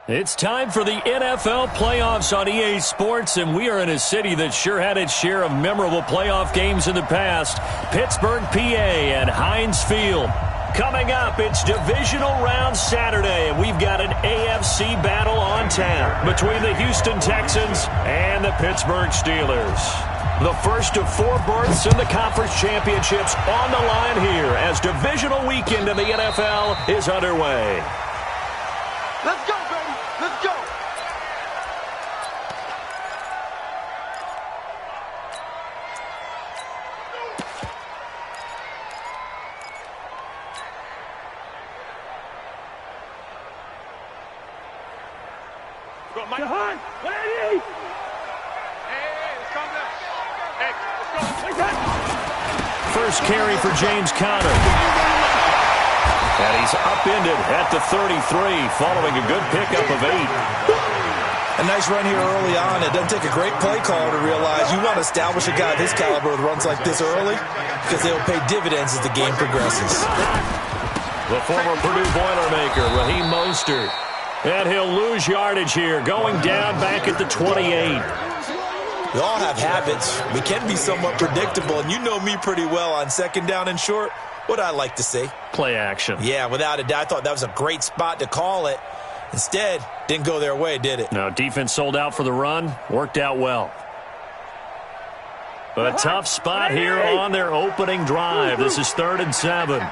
It's time for the NFL playoffs on EA Sports, and we are in a city that sure had its share of memorable playoff games in the past. Pittsburgh, PA, and Heinz Field. Coming up, it's divisional round Saturday, and we've got an AFC battle on tap between the Houston Texans and the Pittsburgh Steelers. The first of 4 berths in the conference championships on the line here as divisional weekend in the NFL is underway. Let's go, baby. Let's go. Go, Mike. Hunt, what I need? Hey, let's calm down. Hey, let's go. First carry for James Conner. And he's upended at the 33 following a good pickup of 8. A nice run here early on. It doesn't take a great play caller to realize you want to establish a guy of his caliber with runs like this early because they'll pay dividends as the game progresses. The former Purdue Boilermaker, Raheem Mostert. And he'll lose yardage here, going down back at the 28. We all have habits. We can be somewhat predictable, and you know me pretty well on second down and short. What I like to see. Play action. Yeah, without a doubt. I thought that was a great spot to call it. Instead, didn't go their way, did it? No, defense sold out for the run. Worked out well. A tough spot here on their opening drive. This is 3rd and 7.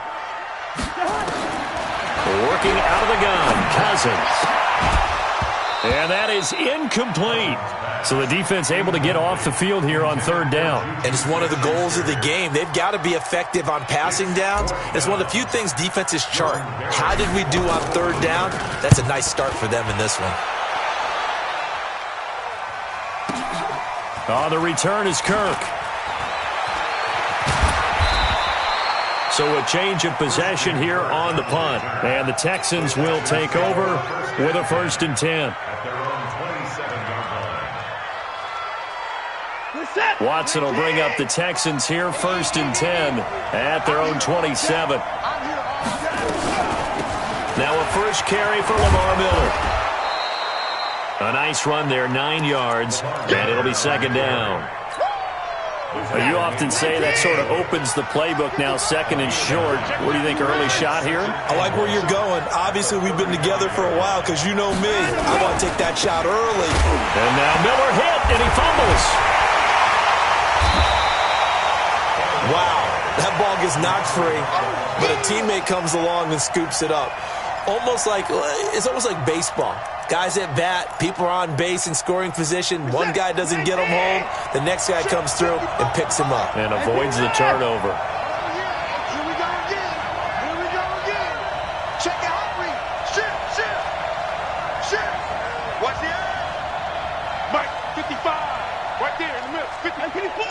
Working out of the gun, Cousins. And that is incomplete. So the defense able to get off the field here on 3rd down. And it's one of the goals of the game. They've got to be effective on passing downs. It's one of the few things defenses chart. How did we do on 3rd down? That's a nice start for them in this one. On the return is Kirk. So a change of possession here on the punt. And the Texans will take over with a 1st and 10. Watson will bring up the Texans here, 1st and 10 at their own 27. Now a first carry for Lamar Miller. A nice run there, 9 yards, and it'll be 2nd down. You often say that sort of opens the playbook now, 2nd and short. What do you think, early shot here? I like where you're going. Obviously, we've been together for a while because you know me. I want to take that shot early. And now Miller hit, and he fumbles. Wow, that ball gets knocked free, but a teammate comes along and scoops it up. It's almost like baseball. Guys at bat, people are on base in scoring position. One guy doesn't get him home. The next guy comes through and picks him up. And avoids the turnover. Here we go again. Here we go again. Check it out, Reed. Shift. Watch the air. Mike, 55. Right there in the middle. 54.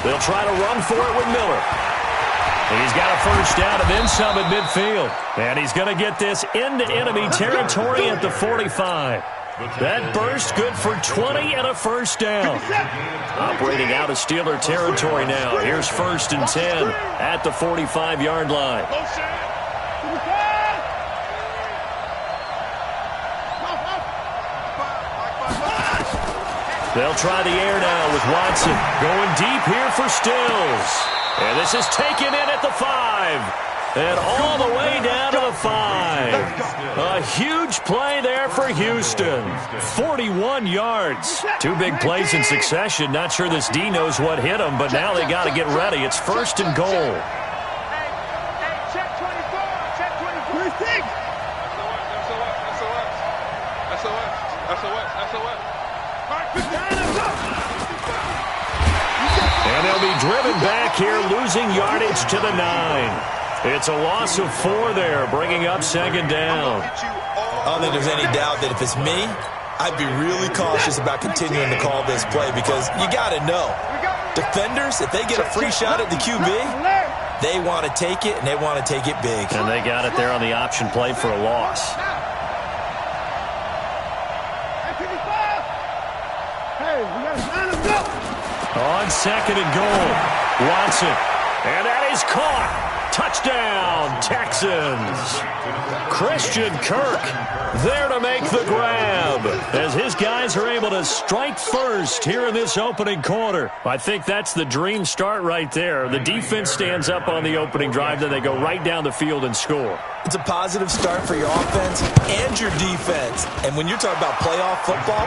They'll try to run for it with Miller. He's got a 1st down and then some at midfield. And he's going to get this into enemy territory at the 45. That burst good for 20 and a 1st down. Operating out of Steeler territory now. Here's 1st and 10 at the 45-yard line. They'll try the air now with Watson. Going deep here for Stills. And this is taken in at the 5. And all the way down to the 5. A huge play there for Houston. 41 yards. 2 big plays in succession. Not sure this D knows what hit him, but now they got to get ready. It's 1st and goal. Hey, check 24. Check 24. SOS. And they'll be driven back here, losing yardage to the 9. It's a loss of 4 there, bringing up 2nd down. I don't think there's any doubt that if it's me, I'd be really cautious about continuing to call this play because you got to know. Defenders, if they get a free shot at the QB, they want to take it, and they want to take it big. And they got it there on the option play for a loss. On 2nd and goal, Watson And that is caught. Touchdown, Texans. Christian Kirk there to make the grab as his guys are able to strike first here in this opening quarter. I think that's the dream start right there. The defense stands up on the opening drive, then they go right down the field and score. It's a positive start for your offense and your defense. And when you're talking about playoff football,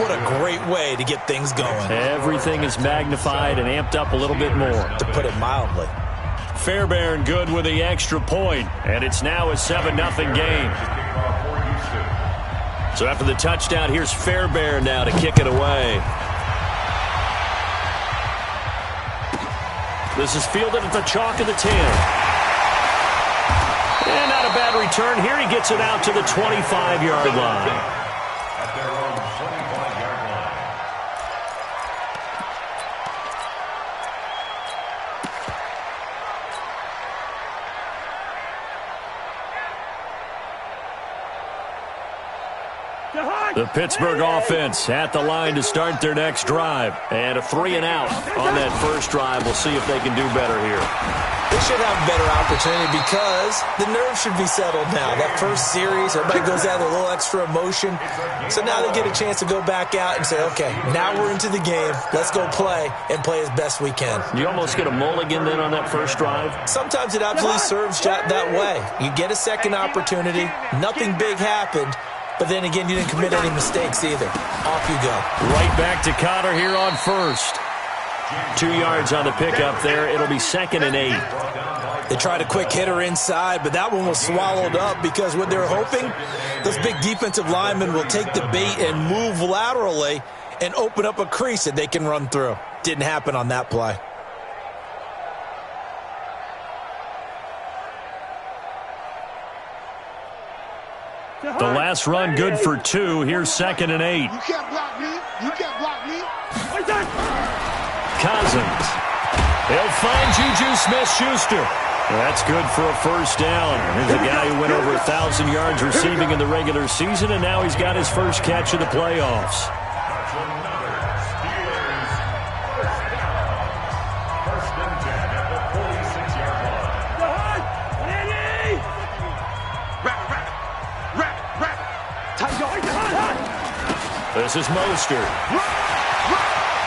what a great way to get things going. Everything is magnified and amped up a little bit more. To put it mildly. Fairbairn good with the extra point, and it's now a 7-0 game. So after the touchdown, here's Fairbairn now to kick it away. This is fielded at the chalk of the 10. And not a bad return here. He gets it out to the 25-yard line. The Pittsburgh offense at the line to start their next drive. And a 3-and-out on that first drive. We'll see if they can do better here. They should have a better opportunity because the nerves should be settled now. That first series, everybody goes out with a little extra emotion. So now they get a chance to go back out and say, okay, now we're into the game. Let's go play and play as best we can. You almost get a mulligan then on that first drive? Sometimes it absolutely serves that way. You get a second opportunity. Nothing big happened. But then again, you didn't commit any mistakes either. Off you go. Right back to Cotter here on first. 2 yards on the pickup there. It'll be 2nd and 8. They tried a quick hitter inside, but that one was swallowed up because what they're hoping, those big defensive linemen will take the bait and move laterally and open up a crease that they can run through. Didn't happen on that play. The last run good for 2. Here's 2nd and 8. You can't block me. You can't block me. Cousins. He'll find Juju Smith-Schuster. That's good for a first down. Here's a guy who went over 1,000 yards receiving in the regular season, and now he's got his first catch of the playoffs. This is Mostert.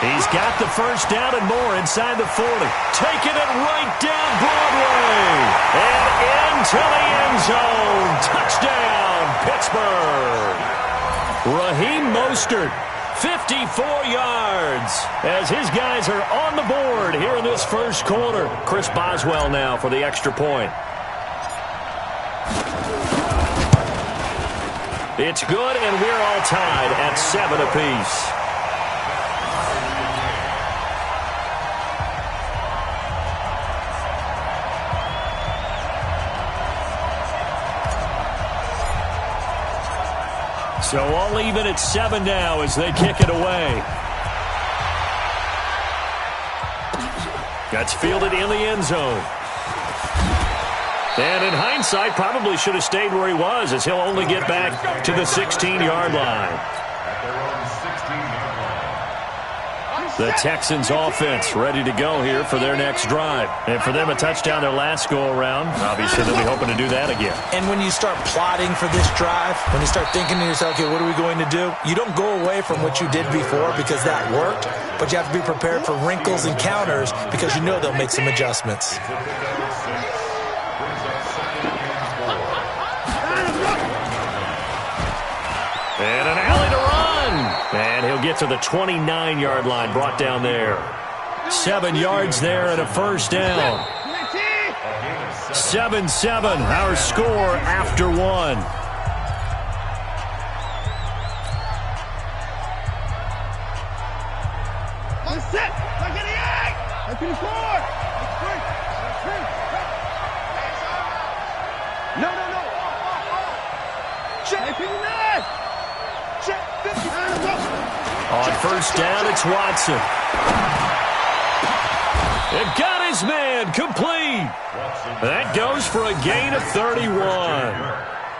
He's got the first down and more inside the 40. Taking it right down Broadway. And into the end zone. Touchdown, Pittsburgh. Raheem Mostert, 54 yards. As his guys are on the board here in this first quarter. Chris Boswell now for the extra point. It's good, and we're all tied at 7 apiece. So all even at 7 now as they kick it away. That's fielded in the end zone. And in hindsight, probably should have stayed where he was as he'll only get back to the 16-yard line. The Texans offense ready to go here for their next drive. And for them, a touchdown their last go-around. Obviously, they'll be hoping to do that again. And when you start plotting for this drive, when you start thinking to yourself, okay, what are we going to do? You don't go away from what you did before because that worked, but you have to be prepared for wrinkles and counters because you know they'll make some adjustments. And an alley to run. And he'll get to the 29-yard line, brought down there. 7 yards there and a first down. 7-7, our score after 1. Let's set. Let's get the egg. Let's get the score. No. Check. On first down, it's Watson. It got his man complete. That goes for a gain of 31.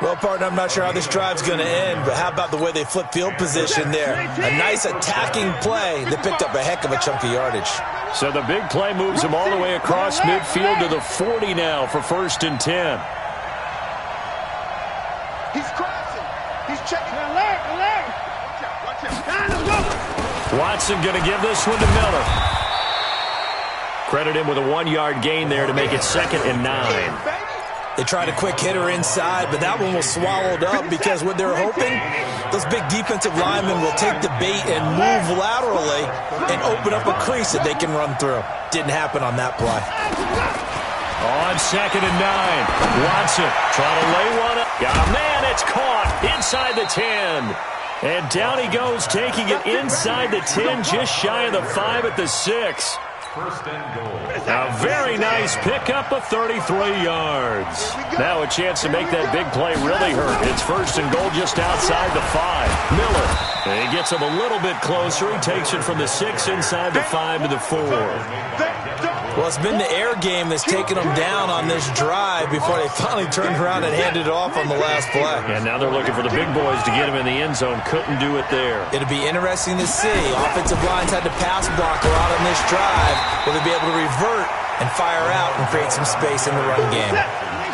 Well, partner, I'm not sure how this drive's going to end, but how about the way they flip field position there? A nice attacking play. They picked up a heck of a chunk of yardage. So the big play moves them all the way across midfield to the 40 now for 1st and 10. He's crossing. He's checking. Alert. Watch out. Watson going to give this one to Miller. Credit him with a 1-yard gain there to make it 2nd and 9. They tried a quick hitter inside, but that one was swallowed up because what they're hoping, those big defensive linemen will take the bait and move laterally and open up a crease that they can run through. Didn't happen on that play. On 2nd and 9. Watson trying to lay one up. Got a man, it's caught inside the 10. And down he goes, taking it inside the 10, just shy of the 5 at the 6. A very nice pickup of 33 yards. Now a chance to make that big play really hurt. It's 1st and goal just outside the 5. Miller, he gets him a little bit closer. He takes it from the 6 inside the 5 to the 4. Well, it's been the air game that's taken them down on this drive before they finally turned around and handed it off on the last play. And now they're looking for the big boys to get him in the end zone. Couldn't do it there. It'll be interesting to see. Offensive lines had to pass block a lot on this drive. Will they be able to revert and fire out and create some space in the run game?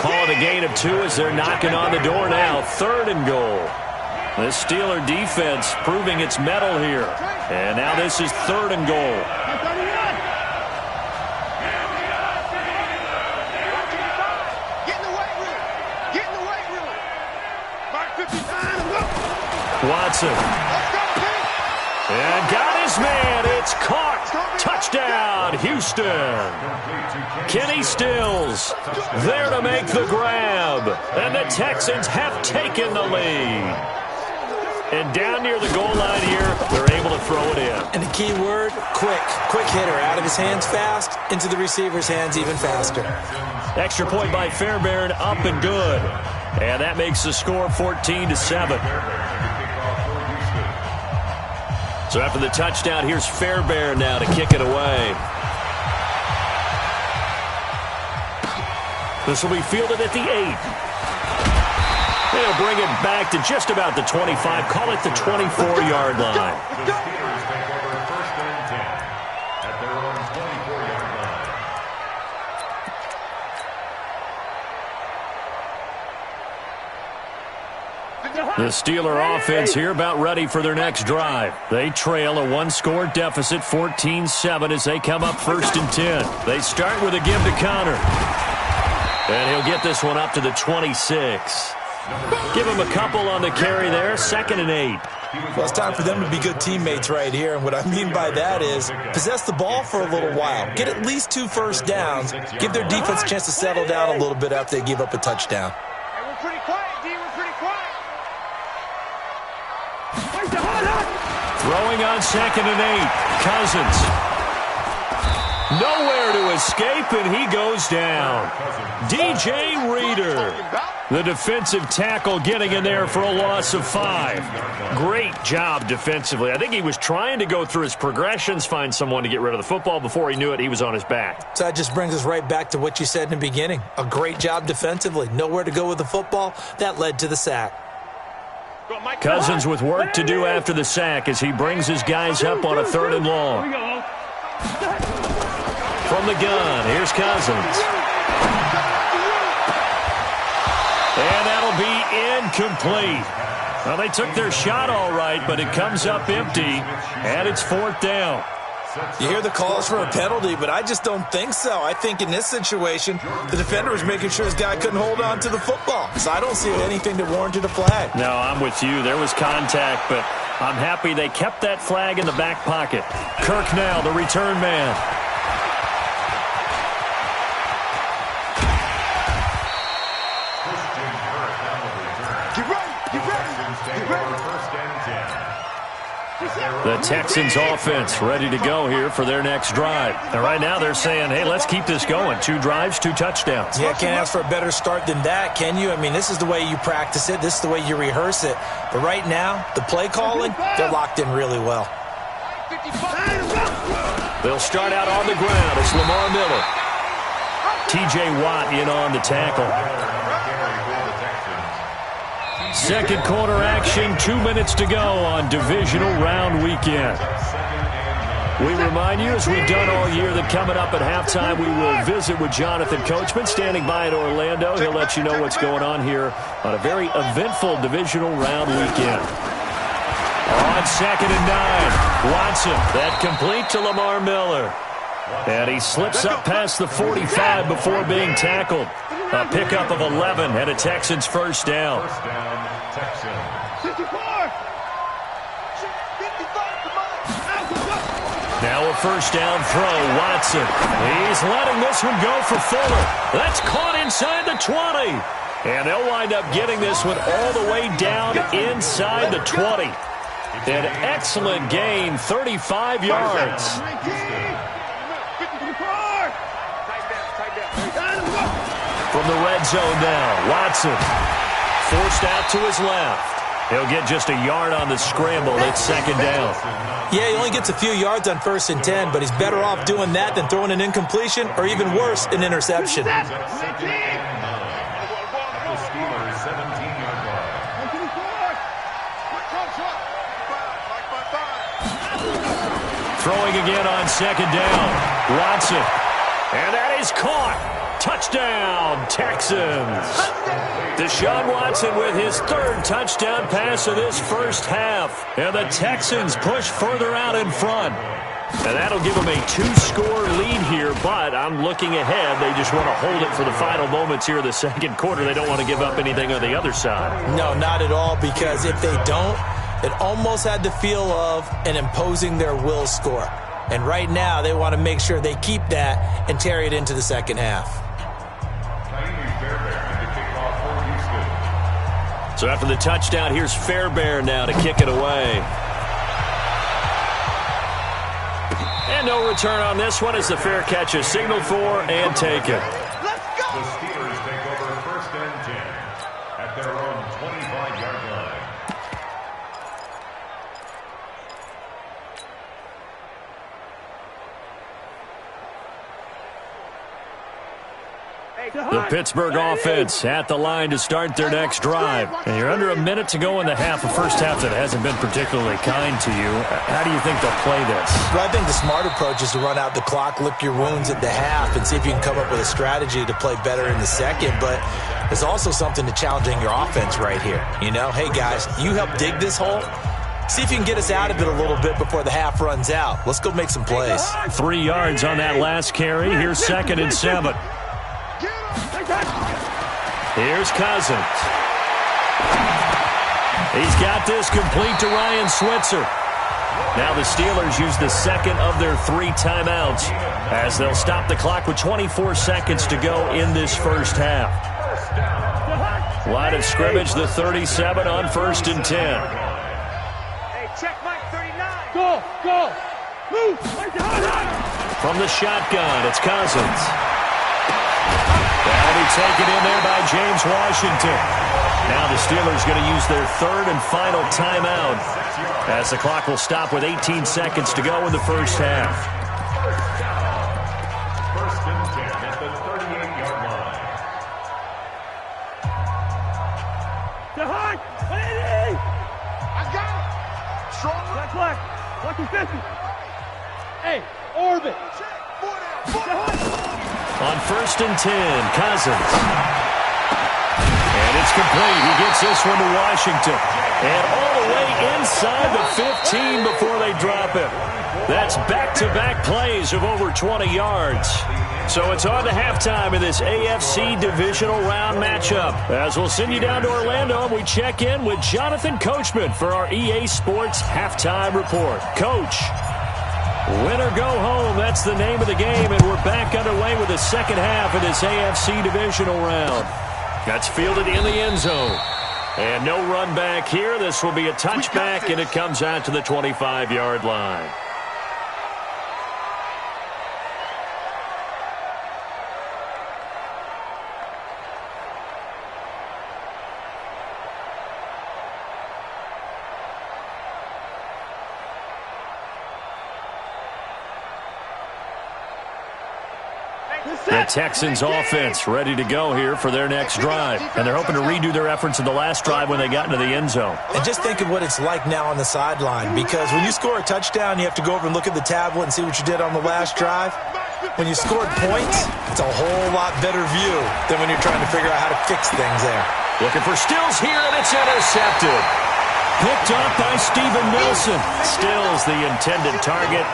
Call it a gain of 2 as they're knocking on the door now. 3rd and goal. The Steeler defense proving its mettle here. And now this is 3rd and goal. Watson. And got his man. It's caught. Touchdown, Houston. Kenny Stills there to make the grab. And the Texans have taken the lead. And down near the goal line here, they're able to throw it in. And the key word, quick. Quick hitter. Out of his hands fast, into the receiver's hands even faster. Extra point by Fairbairn, up and good. And that makes the score 14-7. So after the touchdown, here's Fairbairn now to kick it away. This will be fielded at the 8. They'll bring it back to just about the 25. Call it the 24-yard line. The Steeler offense here about ready for their next drive. They trail a 1-score deficit, 14-7, as they come up 1st and 10. They start with a give to Connor. And he'll get this one up to the 26. Give him a couple on the carry there, 2nd and 8. Well, it's time for them to be good teammates right here. And what I mean by that is possess the ball for a little while. Get at least 2 first downs. Give their defense a chance to settle down a little bit after they give up a touchdown. Hey, we're pretty quiet, D. We're pretty quiet. Throwing on 2nd and 8. Cousins. Nowhere to escape, and he goes down. DJ Reader, the defensive tackle, getting in there for a loss of 5. Great job defensively. I think he was trying to go through his progressions, find someone to get rid of the football. Before he knew it, he was on his back. So that just brings us right back to what you said in the beginning. A great job defensively. Nowhere to go with the football. That led to the sack. Cousins with work to do after the sack as he brings his guys up on a 3rd and long. From the gun, here's Cousins. And that'll be incomplete. Well, they took their shot all right, but it comes up empty, and it's 4th down. You hear the calls for a penalty, but I just don't think so. I think in this situation, the defender was making sure his guy couldn't hold on to the football. So I don't see anything that warranted a flag. No, I'm with you. There was contact, but I'm happy they kept that flag in the back pocket. Kirk now, the return man. The Texans offense ready to go here for their next drive. And right now they're saying, hey, let's keep this going. 2 drives, 2 touchdowns. Yeah, can't ask for a better start than that, can you? I mean, this is the way you practice it. This is the way you rehearse it. But right now, the play calling, they're locked in really well. They'll start out on the ground. It's Lamar Miller. T.J. Watt in on the tackle. Second quarter action, 2 minutes to go on divisional round weekend. We remind you, as we've done all year, that coming up at halftime, we will visit with Jonathan Coachman, standing by in Orlando. He'll let you know what's going on here on a very eventful divisional round weekend. On 2nd and 9, Watson, that complete to Lamar Miller. And he slips up past the 45 before being tackled. A pickup of 11 and a Texans first down. Now a first down throw, Watson. He's letting this one go for Fuller. That's caught inside the 20. And they'll wind up getting this one all the way down inside the 20. An excellent gain, 35 yards. From the red zone now, Watson forced out to his left. He'll get just a yard on the scramble. It's 2nd down. Yeah, he only gets a few yards on 1st and 10, but he's better off doing that than throwing an incompletion or even worse, an interception. Throwing again on 2nd down. Watson. And that is caught. Touchdown, Texans. Deshaun Watson with his 3rd touchdown pass of this first half. And the Texans push further out in front. And that'll give them a 2-score lead here, but I'm looking ahead. They just want to hold it for the final moments here of the second quarter. They don't want to give up anything on the other side. No, not at all, because if they don't, it almost had the feel of an imposing their will score. And right now, they want to make sure they keep that and carry it into the second half. So after the touchdown, here's Fairbairn now to kick it away. And no return on this one as the fair catch is signaled for and taken. Let's go! The Steelers take over 1st and 10 at their own 25-yard line. The Pittsburgh offense at the line to start their next drive. And you're under a minute to go in the half. A first half that hasn't been particularly kind to you. How do you think they'll play this? Well, I think the smart approach is to run out the clock, lick your wounds at the half, and see if you can come up with a strategy to play better in the second. But there's also something to challenging your offense right here. You know, hey, guys, you help dig this hole. See if you can get us out of it a little bit before the half runs out. Let's go make some plays. 3 yards on that last carry. Here's 2nd and 7. Here's Cousins. He's got this complete to Ryan Switzer. Now the Steelers use the 2nd of their 3 timeouts as they'll stop the clock with 24 seconds to go in this first half. Line of scrimmage, the 37 on 1st and 10. Hey, check Mike 39. Go. Move. From the shotgun, it's Cousins. That'll be taken in there by James Washington. Now the Steelers going to use their 3rd and final timeout as the clock will stop with 18 seconds to go in the first half. 1st and 10 at the 38-yard line. I got him. Strong left. Watch his 50. Hey, orbit. On 1st and 10, Cousins. And it's complete. He gets this one to Washington. And all the way inside the 15 before they drop it. That's back-to-back plays of over 20 yards. So it's on to halftime in this AFC divisional round matchup. As we'll send you down to Orlando, and we check in with Jonathan Coachman for our EA Sports halftime report. Coach. Win or go home, that's the name of the game, and we're back underway with the second half of this AFC divisional round. That's fielded in the end zone. And no run back here. This will be a touchback, and it comes out to the 25-yard line. Hey, The Texans offense ready to go here for their next drive. And they're hoping to redo their efforts in the last drive when they got into the end zone. And just think of what it's like now on the sideline, because when you score a touchdown, you have to go over and look at the tablet and see what you did on the last drive. When you scored points, it's a whole lot better view than when you're trying to figure out how to fix things there. Looking for Stills here, and it's intercepted. Picked up by Steven Nelson. Stills the intended target.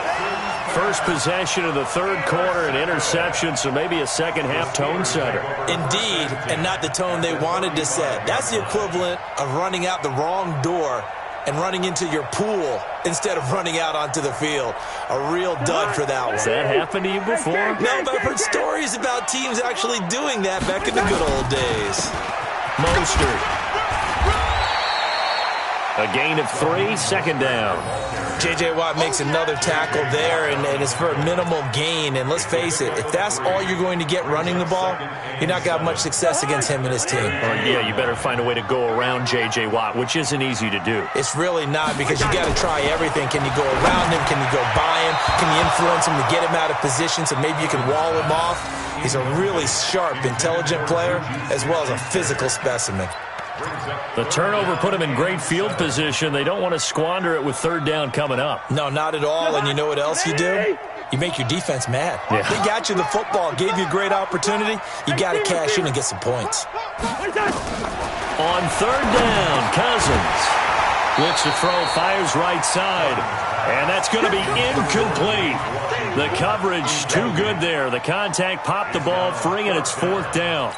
First possession of the third quarter, an interception, so maybe a second-half tone setter. Indeed, and not the tone they wanted to set. That's the equivalent of running out the wrong door and running into your pool instead of running out onto the field. A real dud for that one. Has that happened to you before? No, but I've heard stories about teams actually doing that back in the good old days. Mostert. A gain of 3, second down. J.J. Watt makes another tackle there, and it's for a minimal gain. And let's face it, if that's all you're going to get running the ball, you're not going to have much success against him and his team. Oh, yeah, you better find a way to go around J.J. Watt, which isn't easy to do. It's really not, because you got to try everything. Can you go around him? Can you go by him? Can you influence him to get him out of position so maybe you can wall him off? He's a really sharp, intelligent player, as well as a physical specimen. The turnover put him in great field position. They don't want to squander it with third down coming up. No, not at all. And you know what else you do? You make your defense mad. Yeah. They got you the football, gave you a great opportunity. You got to cash in and get some points. On third down, Cousins looks to throw, fires right side. And that's going to be incomplete. The coverage too good there. The contact popped the ball free, and it's fourth down.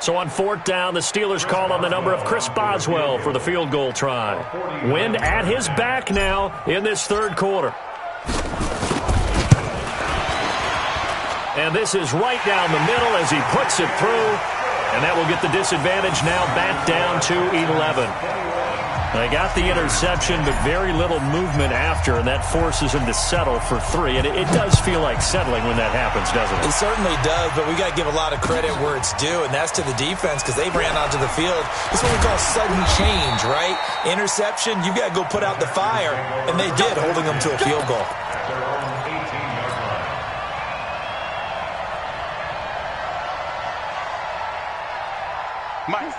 So on fourth down, the Steelers call on the number of Chris Boswell for the field goal try. Wind at his back now in this third quarter. And this is right down the middle as he puts it through. And that will get the disadvantage now back down to 11. They got the interception, but very little movement after, and that forces him to settle for 3. And it does feel like settling when that happens, doesn't it? It certainly does, but we got to give a lot of credit where it's due, and that's to the defense, because they ran onto the field. This is what we call sudden change, right? Interception, you got to go put out the fire, and they did, holding them to a field goal.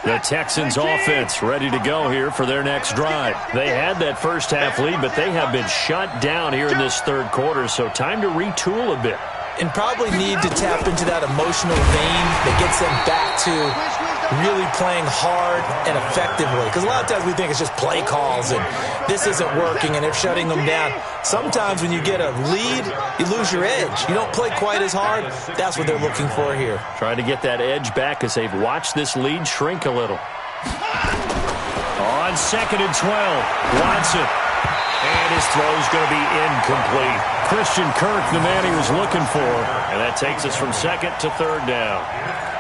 The Texans offense ready to go here for their next drive. They had that first half lead, but they have been shut down here in this third quarter, so time to retool a bit. And probably need to tap into that emotional vein that gets them back to really playing hard and effectively. Because a lot of times we think it's just play calls and this isn't working and they're shutting them down. Sometimes when you get a lead, you lose your edge. You don't play quite as hard. That's what they're looking for here. Trying to get that edge back as they've watched this lead shrink a little. On 2nd and 12, Watson. And his throw is going to be incomplete. Christian Kirk, the man he was looking for. And that takes us from second to third down.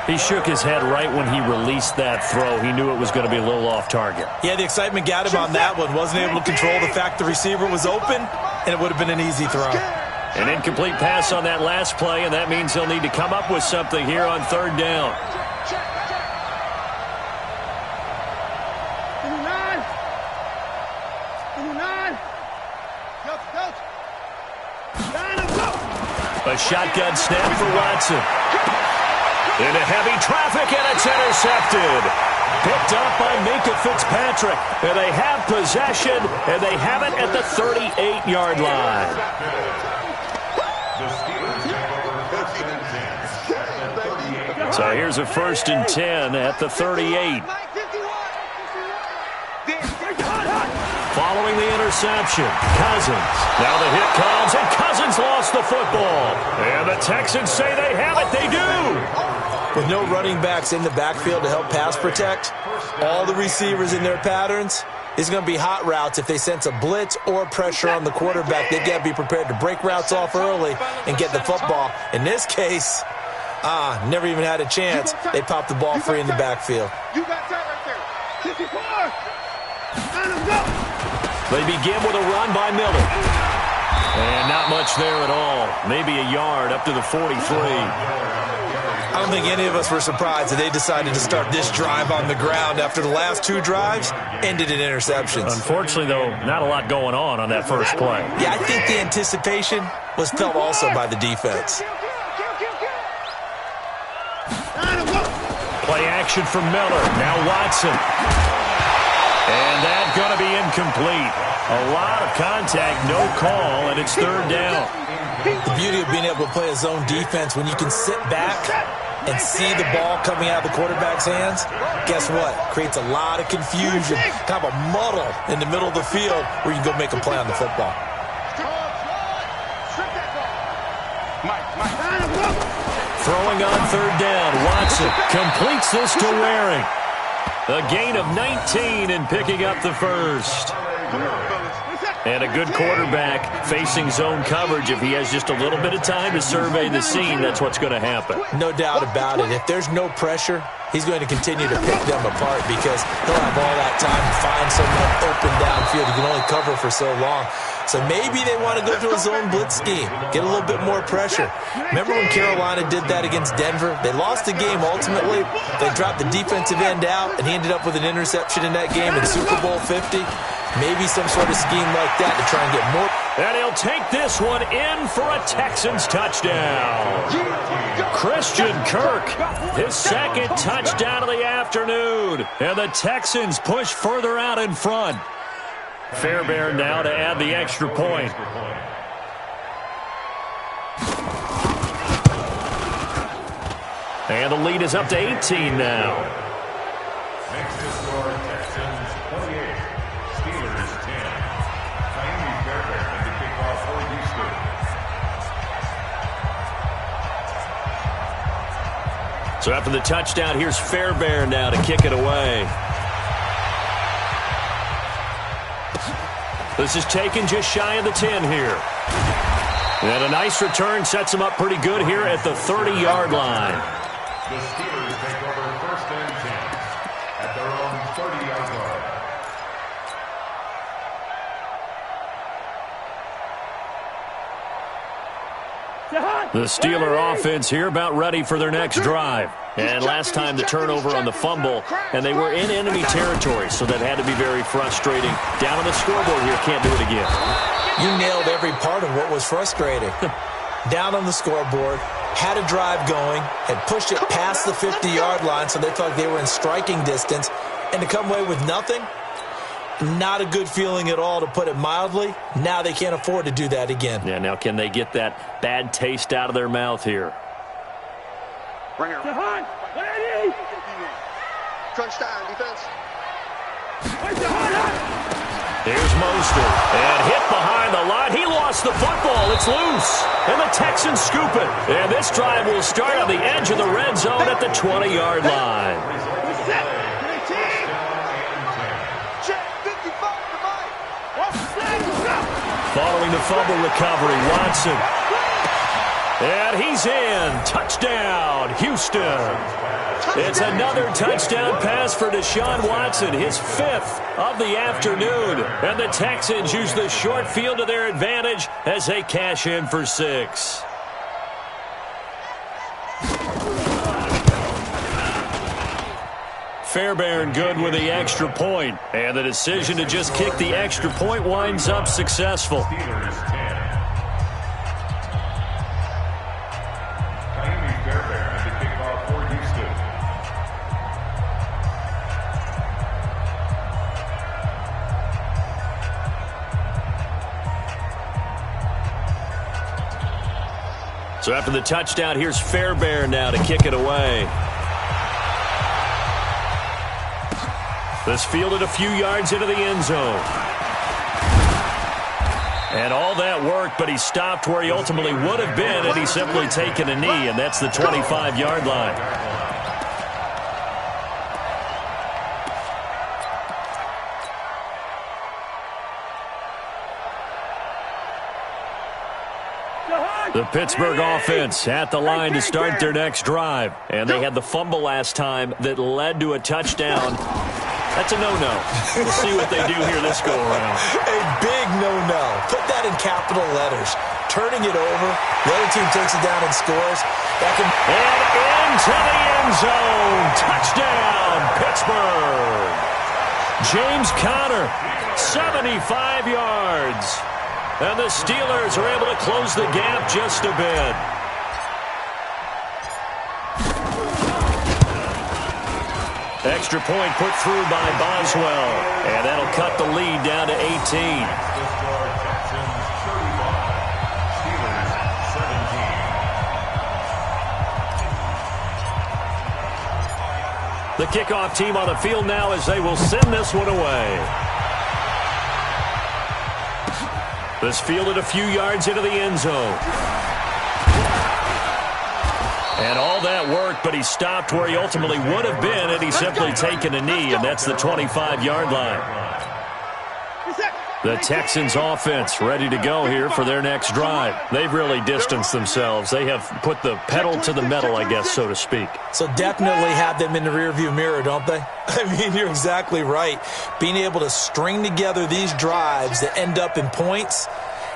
He shook his head right when he released that throw. He knew it was going to be a little off target. Yeah, the excitement got him on that one. Wasn't able to control the fact the receiver was open, and it would have been an easy throw. An incomplete pass on that last play, and that means they'll need to come up with something here on third down. A shotgun snap for Watson. Into heavy traffic, and it's intercepted. Picked up by Minkah Fitzpatrick. And they have possession, and they have it at the 38-yard line. So here's a 1st and 10 at the 38. Following the interception, Cousins. Now the hit comes, and Cousins lost the football. And the Texans say they have it. They do. With no running backs in the backfield to help pass protect, all the receivers in their patterns, it's going to be hot routes. If they sense a blitz or pressure on the quarterback, they've got to be prepared to break routes off early and get the football. In this case, never even had a chance. They popped the ball free in the backfield. You got that right there. 54. Let him go. They begin with a run by Miller. And not much there at all. Maybe a yard up to the 43. I don't think any of us were surprised that they decided to start this drive on the ground after the last 2 drives ended in interceptions. Unfortunately, though, not a lot going on that first play. Yeah, I think the anticipation was felt also by the defense. Play action from Miller. Now Watson. And that's going to be incomplete. A lot of contact, no call, and it's 3rd down. The beauty of being able to play a zone defense when you can sit back and see the ball coming out of the quarterback's hands, guess what? Creates a lot of confusion, kind of a muddle in the middle of the field where you can go make a play on the football. Throwing on 3rd down, Watson completes this to Waring. A gain of 19 and picking up the first. And a good quarterback facing zone coverage. If he has just a little bit of time to survey the scene, that's what's going to happen. No doubt about it. If there's no pressure, he's going to continue to pick them apart because he'll have all that time to find someone open downfield. He can only cover for so long. So maybe they want to go to a zone blitz scheme, get a little bit more pressure. Remember when Carolina did that against Denver? They lost the game ultimately. They dropped the defensive end out, and he ended up with an interception in that game in Super Bowl 50. Maybe some sort of scheme like that to try and get more. And he'll take this one in for a Texans touchdown. Christian Kirk, his 2nd touchdown of the afternoon. And the Texans push further out in front. Fairbairn now to add the extra point. And the lead is up to 18 now. Next to score, Texans 28, Steelers 10. Miami Fairbairn and the kickoff for Houston. So after the touchdown, here's Fairbairn now to kick it away. This is taken just shy of the 10 here. And a nice return sets him up pretty good here at the 30-yard line. The Steelers take over 1st and 10 at their own 30-yard line. The Steeler offense here about ready for their next drive. And last time the turnover on the fumble, and they were in enemy territory, so that had to be very frustrating. Down on the scoreboard here, can't do it again. You nailed every part of what was frustrating. Down on the scoreboard, had a drive going, had pushed it past the 50-yard line, so they felt like they were in striking distance, and to come away with nothing, not a good feeling at all, to put it mildly. Now they can't afford to do that again. Yeah, now can they get that bad taste out of their mouth here? Right here. Crunch time, defense. Here's Mostert. And hit behind the line. He lost the football. It's loose. And the Texans scoop it. And this drive will start on the edge of the red zone at the 20-yard line. Following the fumble recovery, Watson. And he's in. Touchdown, Houston. It's another touchdown pass for Deshaun Watson, his 5th of the afternoon. And the Texans use the short field to their advantage as they cash in for 6. Fairbairn good with the extra point. And the decision to just kick the extra point winds up successful. Steelers 10. Miami Fairbairn and the kickoff for Houston. So after the touchdown, here's Fairbairn now to kick it away. This fielded a few yards into the end zone. And all that worked, but he stopped where he ultimately would have been had he simply taken a knee, and that's the 25-yard line. The Pittsburgh offense at the line to start their next drive. And they had the fumble last time that led to a touchdown. That's a no-no. We'll see what they do here this go-around. A big no-no. Put that in capital letters. turning it over. The other team takes it down and scores. That can... And into the end zone. Touchdown, Pittsburgh. James Conner, 75 yards. And the Steelers are able to close the gap just a bit. Extra point put through by Boswell. And that'll cut the lead down to 18. The kickoff team on the field now as they will send this one away. This fielded a few yards into the end zone. And all that worked, but he stopped where he ultimately would have been had he simply taken a knee, and that's the 25-yard line. The Texans offense ready to go here for their next drive. They've really distanced themselves. They have put the pedal to the metal, I guess, so to speak. So definitely have them in the rearview mirror, don't they? I mean, you're exactly right. Being able to string together these drives that end up in points,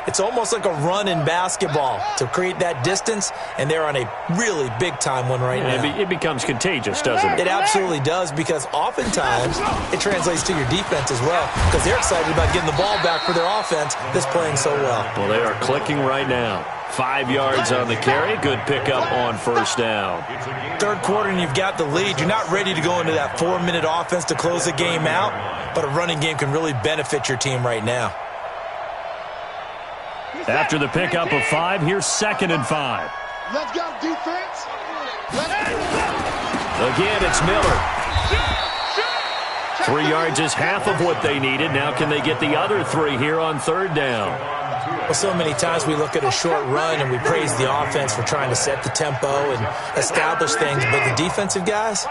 it's almost like a run in basketball to create that distance, and they're on a really big-time one right now. It becomes contagious, doesn't it? It absolutely does, because oftentimes it translates to your defense as well, because they're excited about getting the ball back for their offense that's playing so well. Well, they are clicking right now. 5 yards on the carry. Good pickup on first down. Third quarter, and you've got the lead. You're not ready to go into that 4-minute offense to close the game out, but a running game can really benefit your team right now. After the pickup of 5, here's 2nd and 5. Let's go, defense. Again, it's Miller. 3 yards is half of what they needed. Now can they get the other 3 here on 3rd down? Well, so many times we look at a short run and we praise the offense for trying to set the tempo and establish things, but the defensive guys,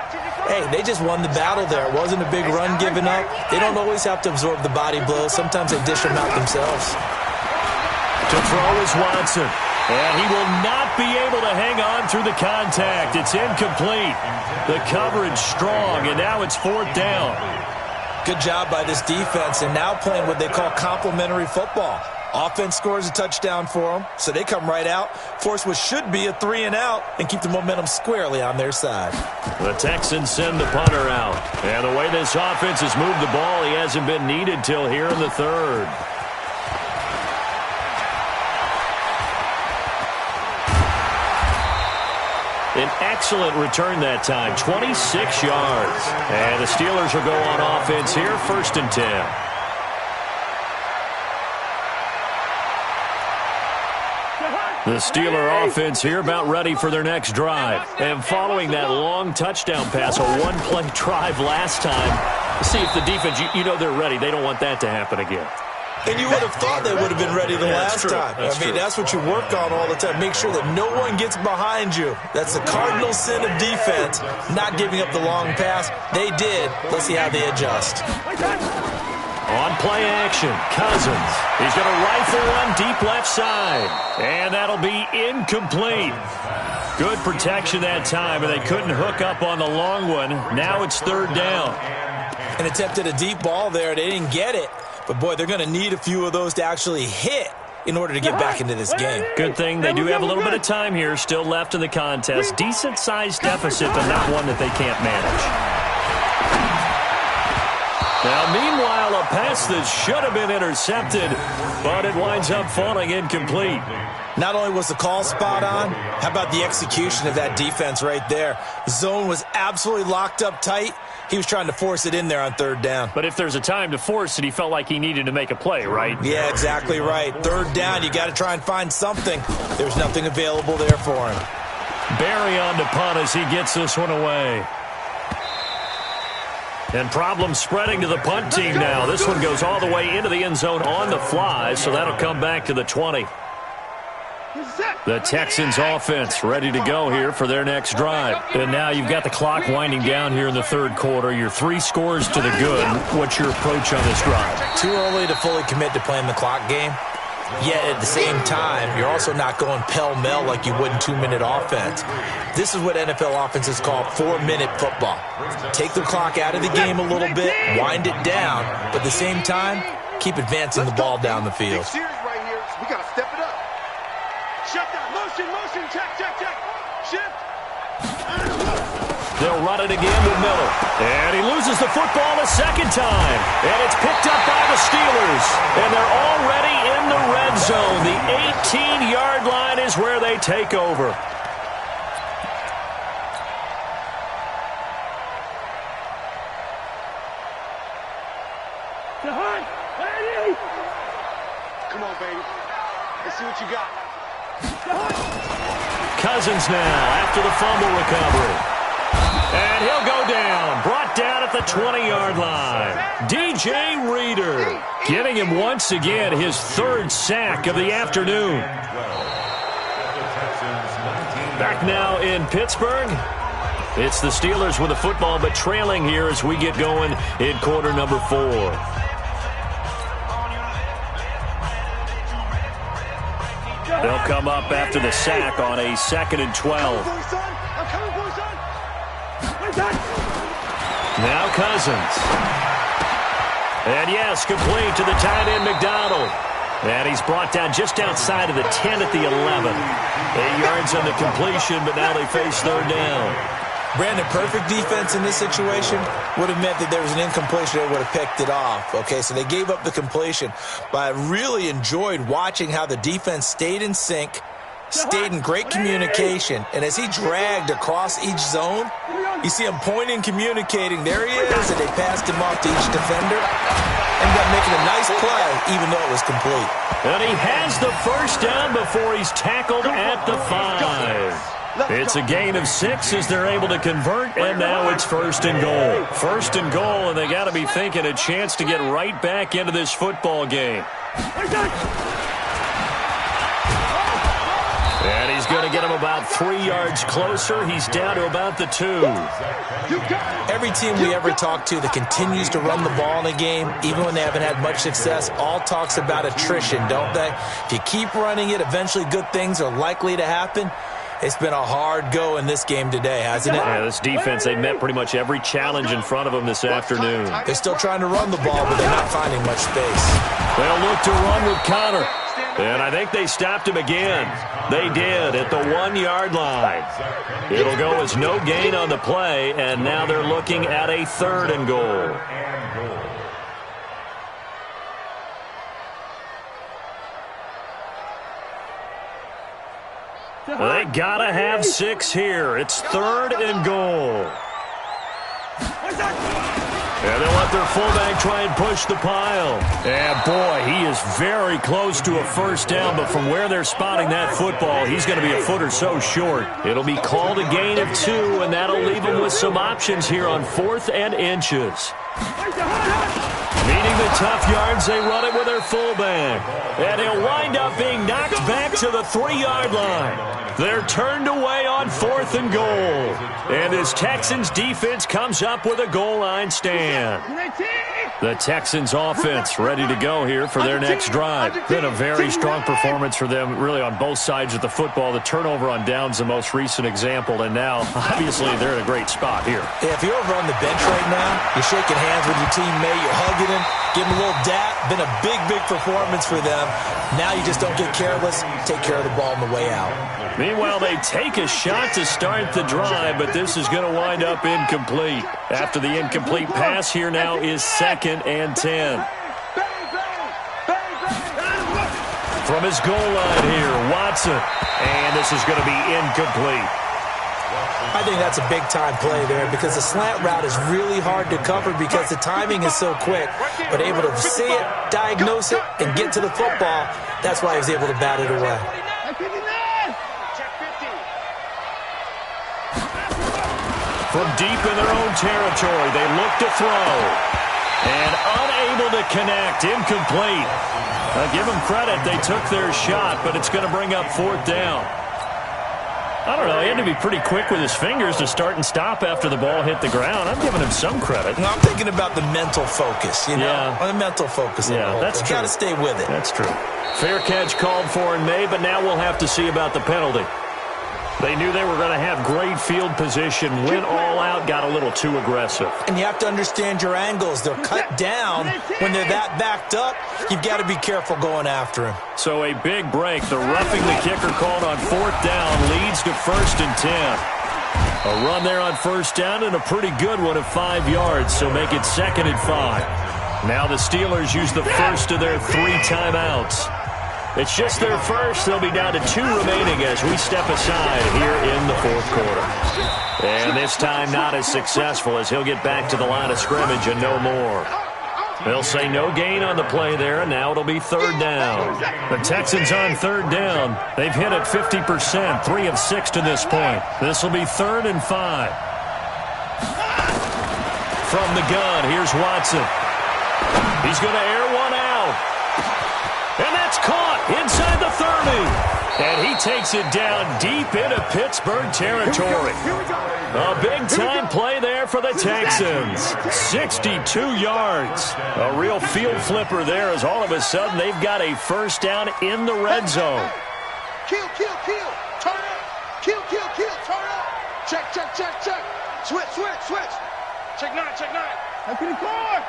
hey, they just won the battle there. It wasn't a big run given up. They don't always have to absorb the body blows. Sometimes they dish them out themselves. To throw is Watson. And he will not be able to hang on through the contact. It's incomplete. The coverage strong, and now it's 4th down. Good job by this defense, and now playing what they call complementary football. Offense scores a touchdown for them, so they come right out, force what should be a 3-and-out, and keep the momentum squarely on their side. The Texans send the punter out. And the way this offense has moved the ball, he hasn't been needed till here in the 3rd. An excellent return that time, 26 yards. And the Steelers will go on offense here, 1st and 10. The Steeler offense here about ready for their next drive. And following that long touchdown pass, a one-play drive last time, see if the defense, you know they're ready. They don't want that to happen again. And you would have thought they would have been ready the last time. That's what you work on all the time. Make sure that no one gets behind you. That's the cardinal sin of defense, not giving up the long pass. They did. Let's see how they adjust. On play action, Cousins. He's going to rifle one deep left side. And that'll be incomplete. Good protection that time, and they couldn't hook up on the long one. Now it's 3rd down. And attempted a deep ball there. They didn't get it. But, boy, they're going to need a few of those to actually hit in order to get back into this game. Good thing they do have a little bit of time here still left in the contest. Decent-sized deficit, but not one that they can't manage. Now, meanwhile, a pass that should have been intercepted, but it winds up falling incomplete. Not only was the call spot on, how about the execution of that defense right there? Zone was absolutely locked up tight. He was trying to force it in there on 3rd down. But if there's a time to force it, he felt like he needed to make a play, right? Yeah, exactly right. 3rd down, you got to try and find something. There's nothing available there for him. Barry on to punt as he gets this one away. And problems spreading to the punt team now. This one goes all the way into the end zone on the fly, so that'll come back to the 20. The Texans offense ready to go here for their next drive. And now you've got the clock winding down here in the 3rd quarter. You're 3 scores to the good. What's your approach on this drive? Too early to fully commit to playing the clock game. Yet at the same time, you're also not going pell-mell like you would in 2-minute offense. This is what NFL offenses call 4-minute football. Take the clock out of the game a little bit, wind it down, but at the same time, keep advancing the ball down the field. We got to step it up. Shut down. Motion. Check. Shift. They'll run it again with Miller. And he loses the football a second time. And it's picked up by the Steelers. And they're already in the red zone. The 18-yard line is where they take over. Come on, baby. Let's see what you got. Cousins now after the fumble recovery. And he'll go down. Brought down at the 20-yard line. DJ Reader getting him once again his third sack of the afternoon. Back now in Pittsburgh. It's the Steelers with the football, but trailing here as we get going in quarter number 4. They'll come up after the sack on a 2nd and 12. Now Cousins. And yes, complete to the tight end McDonald. And he's brought down just outside of the 10 at the 11. 8 yards on the completion, but now they face third down. Brandon, perfect defense in this situation would have meant that there was an incompletion. They would have picked it off. Okay, so they gave up the completion. But I really enjoyed watching how the defense stayed in sync, stayed in great communication. And as he dragged across each zone, you see him pointing, communicating. There he is, and they passed him off to each defender. Ended up making a nice play, even though it was complete. And he has the first down before he's tackled at the 5. It's a gain of 6 as they're able to convert, and now it's 1st and goal. 1st and goal, and they got to be thinking a chance to get right back into this football game. And he's going to get him about 3 yards closer. He's down to about the 2. Every team we ever talk to that continues to run the ball in a game, even when they haven't had much success, all talks about attrition, don't they? If you keep running it, eventually good things are likely to happen. It's been a hard go in this game today, hasn't it? Yeah, this defense, they met pretty much every challenge in front of them this afternoon. They're still trying to run the ball, but they're not finding much space. They'll look to run with Connor. And I think they stopped him again. They did at the 1-yard line. It'll go as no gain on the play, and now they're looking at a 3rd and goal. They gotta have 6 here. It's 3rd and goal. And they'll let their fullback try and push the pile. And boy, he is very close to a first down, but from where they're spotting that football, he's going to be a foot or so short. It'll be called a gain of 2, and that'll leave him with some options here on 4th and inches. Meaning the tough yards, they run it with their fullback. And he'll wind up being knocked back to the 3-yard line. They're turned away on 4th and goal. And this Texans defense comes up with a goal line stand. The Texans offense ready to go here for their next drive. Been a very strong performance for them really on both sides of the football. The turnover on downs the most recent example, and now obviously they're in a great spot here. Yeah, if you're over on the bench right now, you're shaking hands with your teammate, you're hugging him, giving him a little dap. Been a big performance for them. Now you just don't get careless. Take care of the ball on the way out. Meanwhile, they take a shot to start the drive, but this is going to wind up incomplete. After the incomplete pass, here now is 2nd and 10. From his goal line here, Watson. And this is going to be incomplete. I think that's a big-time play there because the slant route is really hard to cover because the timing is so quick. But able to see it, diagnose it, and get to the football, that's why he was able to bat it away. From deep in their own territory, they look to throw. And unable to connect, incomplete. Give them credit, they took their shot, but it's going to bring up 4th down. I don't know, he had to be pretty quick with his fingers to start and stop after the ball hit the ground. I'm giving him some credit. No, I'm thinking about the mental focus, you know? Yeah. The mental focus. Yeah, that's true. You got to stay with it. That's true. Fair catch called for and made, but now we'll have to see about the penalty. They knew they were going to have great field position, went all out, got a little too aggressive. And you have to understand your angles. They're cut down. When they're that backed up, you've got to be careful going after him. So a big break. The roughing the kicker called on 4th down leads to 1st and 10. A run there on 1st down and a pretty good one of 5 yards, so make it 2nd and 5. Now the Steelers use the first of their 3 timeouts. It's just their first. They'll be down to 2 remaining as we step aside here in the 4th quarter. And this time not as successful as he'll get back to the line of scrimmage and no more. They'll say no gain on the play there, and now it'll be 3rd down. The Texans on 3rd down. They've hit it 50%, 3 of 6 to this point. This will be 3rd and 5. From the gun, here's Watson. He's going to air one out. And that's caught inside the 30. And he takes it down deep into Pittsburgh territory. A big-time play there for the Texans. 62 yards. A real field flipper there as all of a sudden they've got a 1st down in the red zone. Kill, kill, kill. Turn up. Kill, kill, kill. Turn up. Check, check, check, check. Switch, switch, switch. Check 9, check 9. Up to the court.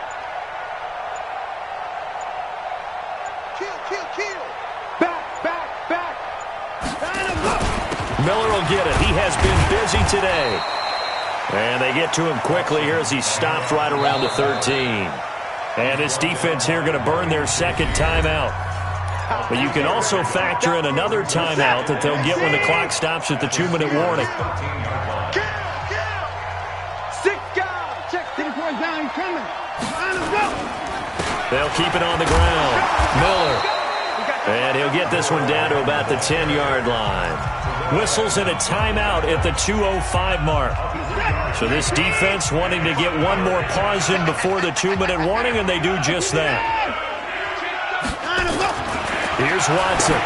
Kill, kill, kill. Back, back, back. Miller will get it. He has been busy today. And they get to him quickly here as he stops right around the 13. And this defense here going to burn their 2nd timeout. But you can also factor in another timeout that they'll get when the clock stops at the 2-minute warning. Kill, kill. 6 guys. Check 6 points down. He's coming. Line him up. They'll keep it on the ground. Miller. And he'll get this one down to about the 10-yard line. Whistles and a timeout at the 2:05 mark. So this defense wanting to get one more pause in before the 2-minute warning, and they do just that. Here's Watson.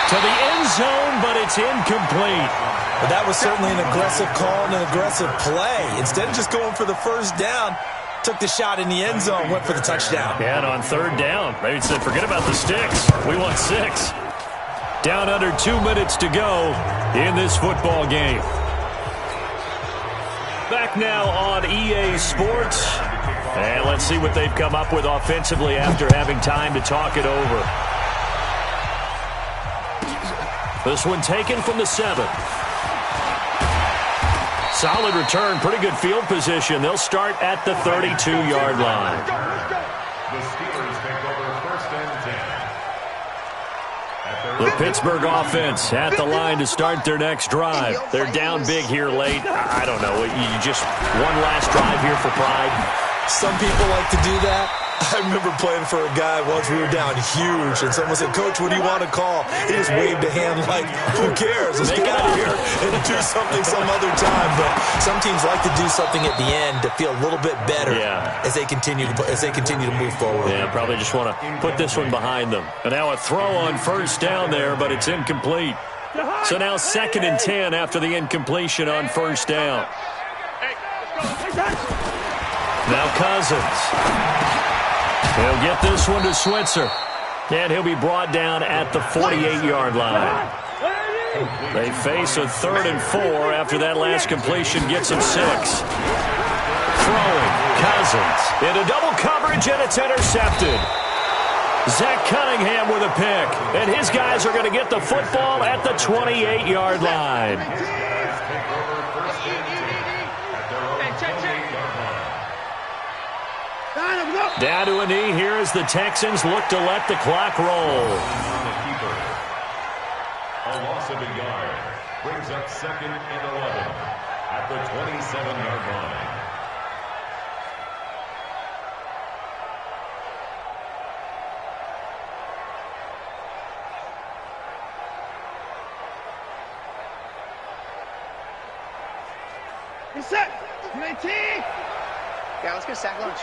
To the end zone, but it's incomplete. But that was certainly an aggressive call and an aggressive play. Instead of just going for the 1st down, took the shot in the end zone, went for the touchdown. Yeah, and on 3rd down, they said, forget about the sticks. We want 6. Down under 2 minutes to go in this football game. Back now on EA Sports. And let's see what they've come up with offensively after having time to talk it over. This one taken from the 7. Solid return, pretty good field position. They'll start at the 32-yard line. The Steelers take over 1st and 10. The Pittsburgh offense at the line to start their next drive. They're down big here late. I don't know. You just one last drive here for pride. Some people like to do that. I remember playing for a guy once. We were down huge, and someone said, "Coach, what do you want to call?" He just waved a hand like, "Who cares? Let's get out of here and do something some other time." But some teams like to do something at the end to feel a little bit better as they continue to move forward. Yeah, probably just want to put this one behind them. And now a throw on 1st down there, but it's incomplete. So now 2nd and 10 after the incompletion on 1st down. Now Cousins. He'll get this one to Switzer. And he'll be brought down at the 48-yard line. They face a 3rd and 4 after that last completion gets them 6. Throwing. Cousins into double coverage, and it's intercepted. Zach Cunningham with a pick. And his guys are going to get the football at the 28-yard line. Down to a knee here as the Texans look to let the clock roll. A loss of a yard brings up 2nd and 11 at the 27-yard line. You're set. 19. Yeah, let's go sack lunch.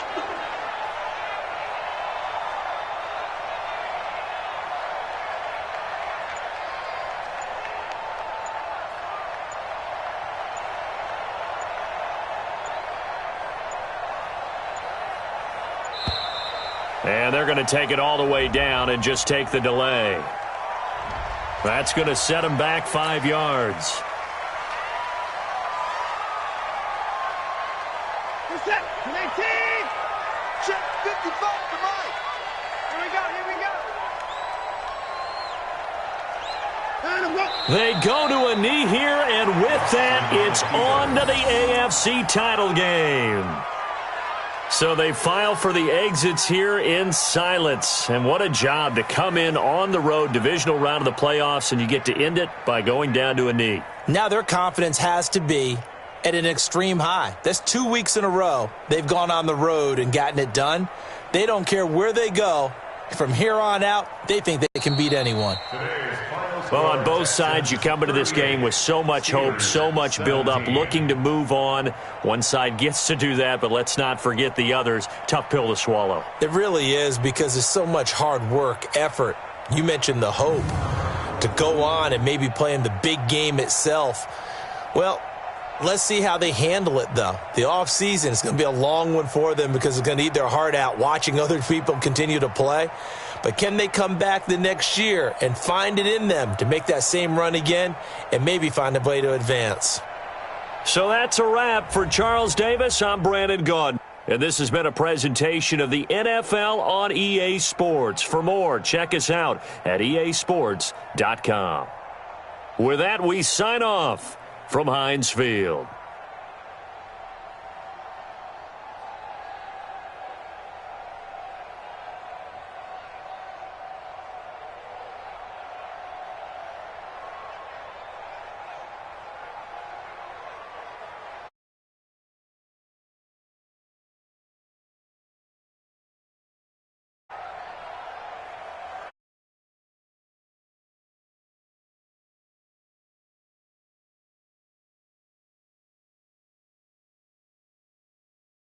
And they're going to take it all the way down and just take the delay. That's going to set him back 5 yards. Set. 18. Check 55 to Mike. Here we go. They go to a knee here, and with that, it's on to the AFC title game. So they file for the exits here in silence. And what a job to come in on the road, divisional round of the playoffs, and you get to end it by going down to a knee. Now their confidence has to be at an extreme high. That's 2 weeks in a row they've gone on the road and gotten it done. They don't care where they go. From here on out, they think they can beat anyone. Well, on both sides, you come into this game with so much hope, so much build-up, looking to move on. One side gets to do that, but let's not forget the others. Tough pill to swallow. It really is, because there's so much hard work, effort. You mentioned the hope to go on and maybe play in the big game itself. Well, let's see how they handle it, though. The offseason is going to be a long one for them because they're going to eat their heart out watching other people continue to play. But can they come back the next year and find it in them to make that same run again and maybe find a way to advance? So that's a wrap for Charles Davis. I'm Brandon Gaudin. And this has been a presentation of the NFL on EA Sports. For more, check us out at easports.com. With that, we sign off from Heinz Field.